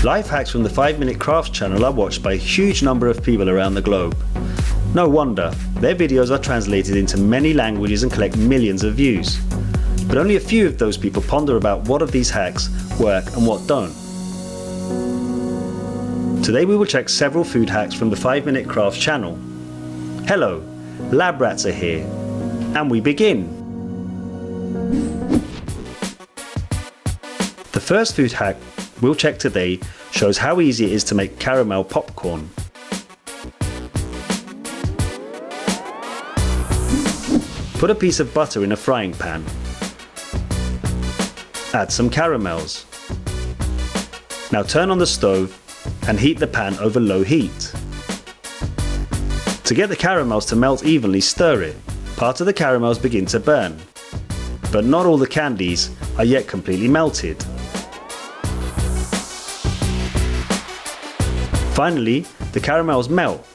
Life hacks from the 5-Minute Crafts channel are watched by a huge number of people around the globe. No wonder, their videos are translated into many languages and collect millions of views. But only a few of those people ponder about what of these hacks work and what don't. Today we will check several food hacks from the 5-Minute Crafts channel. Hello, lab rats are here, and we begin. The first food hack we'll check today shows how easy it is to make caramel popcorn. Put a piece of butter in a frying pan. Add some caramels. Now turn on the stove and heat the pan over low heat. To get the caramels to melt evenly, stir it. Part of the caramels begin to burn, but not all the candies are yet completely melted. Finally, the caramels melt.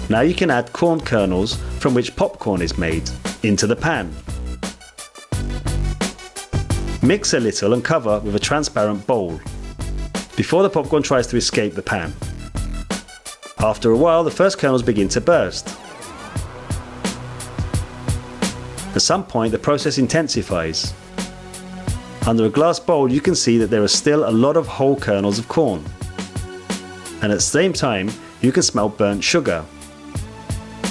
Now you can add corn kernels, from which popcorn is made, into the pan. Mix a little and cover with a transparent bowl, before the popcorn tries to escape the pan. After a while, the first kernels begin to burst. At some point, the process intensifies. Under a glass bowl, you can see that there are still a lot of whole kernels of corn. And at the same time, you can smell burnt sugar.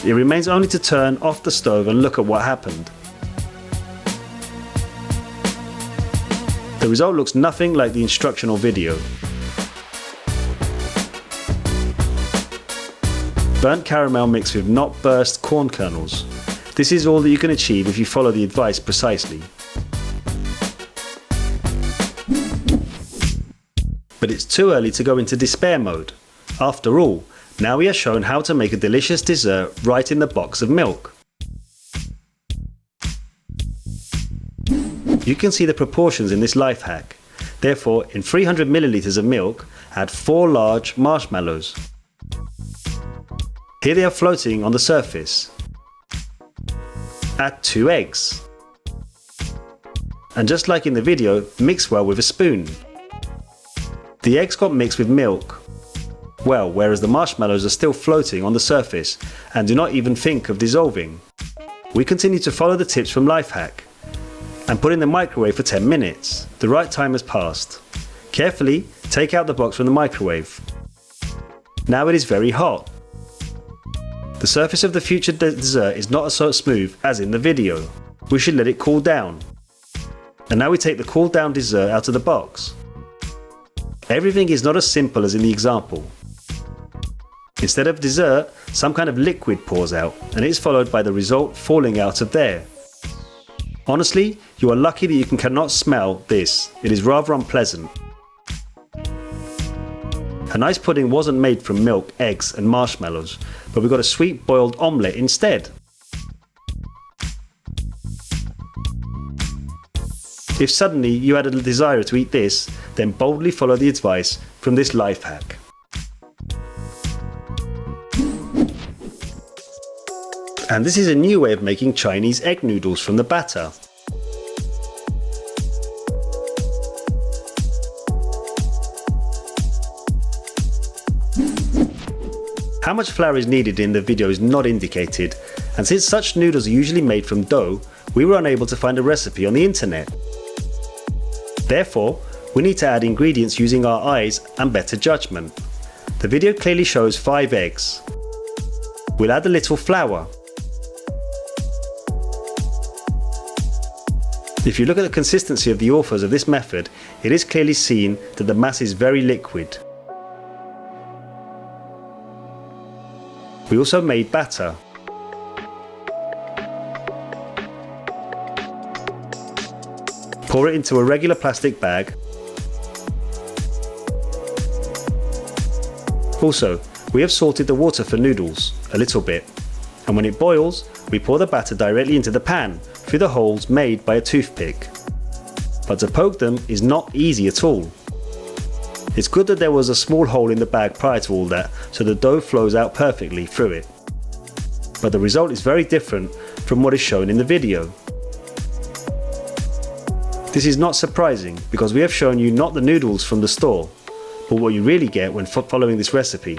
It remains only to turn off the stove and look at what happened. The result looks nothing like the instructional video. Burnt caramel mixed with not burst corn kernels. This is all that you can achieve if you follow the advice precisely. But it's too early to go into despair mode. After all, now we are shown how to make a delicious dessert right in the box of milk. You can see the proportions in this life hack. Therefore, in 300 milliliters of milk, add 4 large marshmallows. Here they are floating on the surface. Add 2 eggs. And just like in the video, mix well with a spoon. The eggs got mixed with milk well, whereas the marshmallows are still floating on the surface and do not even think of dissolving. We continue to follow the tips from Lifehack and put in the microwave for 10 minutes. The right time has passed. Carefully take out the box from the microwave. Now it is very hot. The surface of the future dessert is not so smooth as in the video. We should let it cool down. And now we take the cooled down dessert out of the box. Everything is not as simple as in the example. Instead of dessert, some kind of liquid pours out, and it is followed by the result falling out of there. Honestly, you are lucky that you cannot smell this. It is rather unpleasant. A nice pudding wasn't made from milk, eggs and marshmallows, but we got a sweet boiled omelette instead. If suddenly you had a desire to eat this, then boldly follow the advice from this life hack. And this is a new way of making Chinese egg noodles from the batter. How much flour is needed in the video is not indicated, and since such noodles are usually made from dough, we were unable to find a recipe on the internet. Therefore, we need to add ingredients using our eyes and better judgment. The video clearly shows 5 eggs. We'll add a little flour. If you look at the consistency of the authors of this method, it is clearly seen that the mass is very liquid. We also made batter. Pour it into a regular plastic bag. Also, we have salted the water for noodles, a little bit, and when it boils, we pour the batter directly into the pan through the holes made by a toothpick. But to poke them is not easy at all. It's good that there was a small hole in the bag prior to all that, so the dough flows out perfectly through it. But the result is very different from what is shown in the video. This is not surprising because we have shown you not the noodles from the store, or what you really get when following this recipe.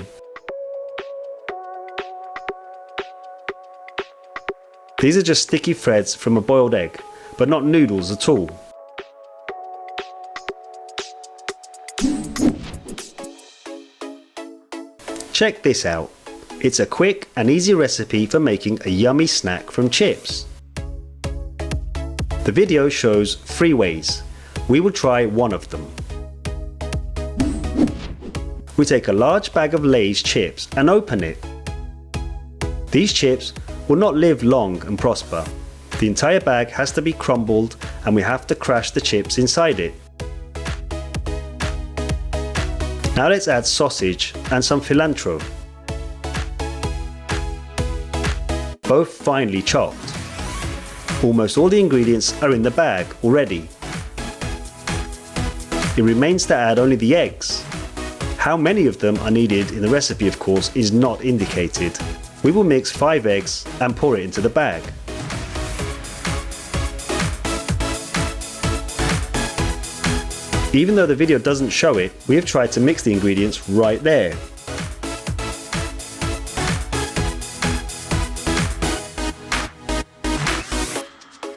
These are just sticky threads from a boiled egg, but not noodles at all. Check this out. It's a quick and easy recipe for making a yummy snack from chips. The video shows 3 ways. We will try one of them. We take a large bag of Lay's chips and open it. These chips will not live long and prosper. The entire bag has to be crumbled and we have to crush the chips inside it. Now let's add sausage and some cilantro, both finely chopped. Almost all the ingredients are in the bag already. It remains to add only the eggs. How many of them are needed in the recipe, of course, is not indicated. We will mix 5 eggs and pour it into the bag. Even though the video doesn't show it, we have tried to mix the ingredients right there.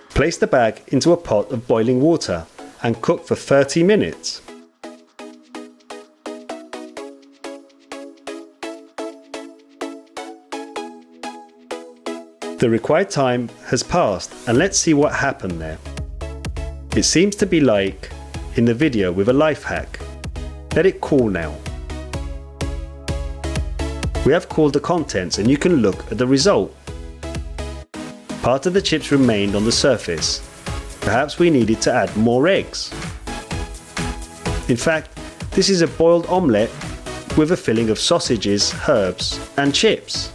Place the bag into a pot of boiling water and cook for 30 minutes. The required time has passed and let's see what happened there. It seems to be like in the video with a life hack. Let it cool now. We have cooled the contents and you can look at the result. Part of the chips remained on the surface. Perhaps we needed to add more eggs. In fact, this is a boiled omelette with a filling of sausages, herbs and chips.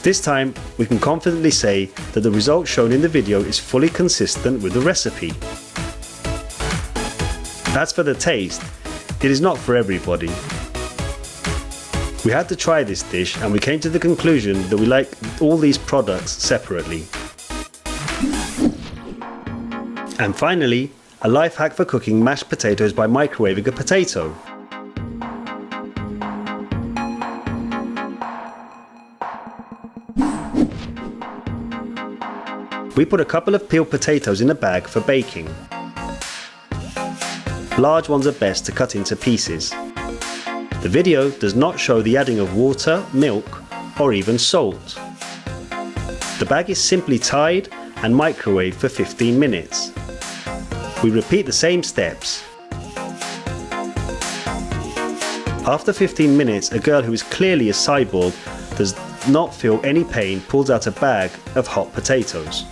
This time we can confidently say that the result shown in the video is fully consistent with the recipe. As for the taste, it is not for everybody. We had to try this dish and we came to the conclusion that we like all these products separately. And finally, a life hack for cooking mashed potatoes by microwaving a potato. We put a couple of peeled potatoes in a bag for baking. Large ones are best to cut into pieces. The video does not show the adding of water, milk, or even salt. The bag is simply tied and microwaved for 15 minutes. We repeat the same steps. After 15 minutes, a girl who is clearly a cyborg does not feel any pain pulls out a bag of hot potatoes.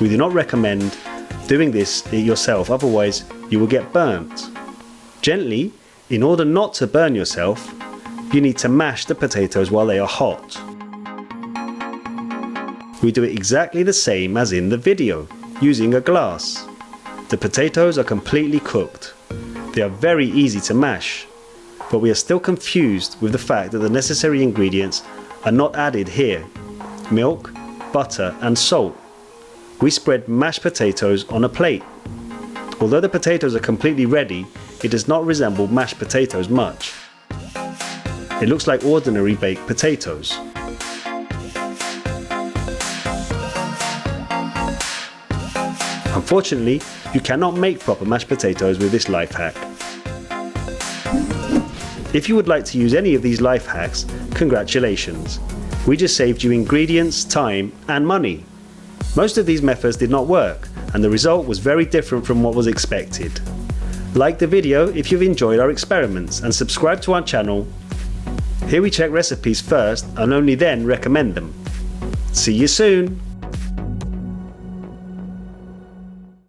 We do not recommend doing this yourself, otherwise you will get burnt. Gently, in order not to burn yourself, you need to mash the potatoes while they are hot. We do it exactly the same as in the video, using a glass. The potatoes are completely cooked. They are very easy to mash, but we are still confused with the fact that the necessary ingredients are not added here: milk, butter and salt. We spread mashed potatoes on a plate. Although the potatoes are completely ready, it does not resemble mashed potatoes much. It looks like ordinary baked potatoes. Unfortunately, you cannot make proper mashed potatoes with this life hack. If you would like to use any of these life hacks, congratulations. We just saved you ingredients, time and money. Most of these methods did not work, and the result was very different from what was expected. Like the video if you've enjoyed our experiments and subscribe to our channel. Here we check recipes first and only then recommend them. See you soon!